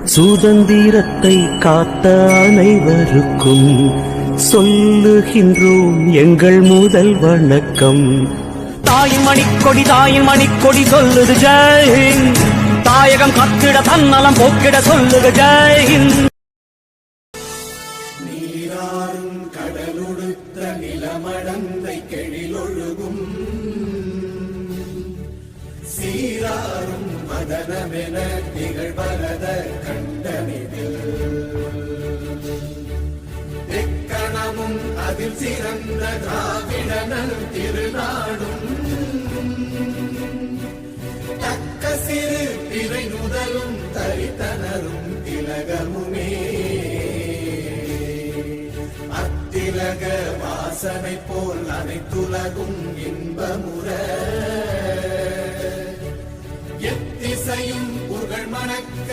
சுதந்திரத்தை காத்த அனைவருக்கும் சொல்லுகின்றோம் எங்கள் முதல் வணக்கம். தாயின் மணிக்கொடி சொல்லுது ஜெய்ஹிந்த். தாயகம் கத்திட தன்னலம் போக்கிட சொல்லுது ஜெய்ஹிந்த். நீராறும் கடலுடுத்த நிலமடந்தை கெழிலொழுகும் சீராறும் மதனமென திகழ்வரத கண்டனிதில் எக்கணமும் அதில் சிறந்த திராவிடனல் திருநாடும் தக்க சிறு பிறை நுதலும் தரித்தனரும் திலகமுமே அத்திலக வாசனை போல் அனைத்துலகும் இன்பமுற எத்திசையும் புகழ் மணக்க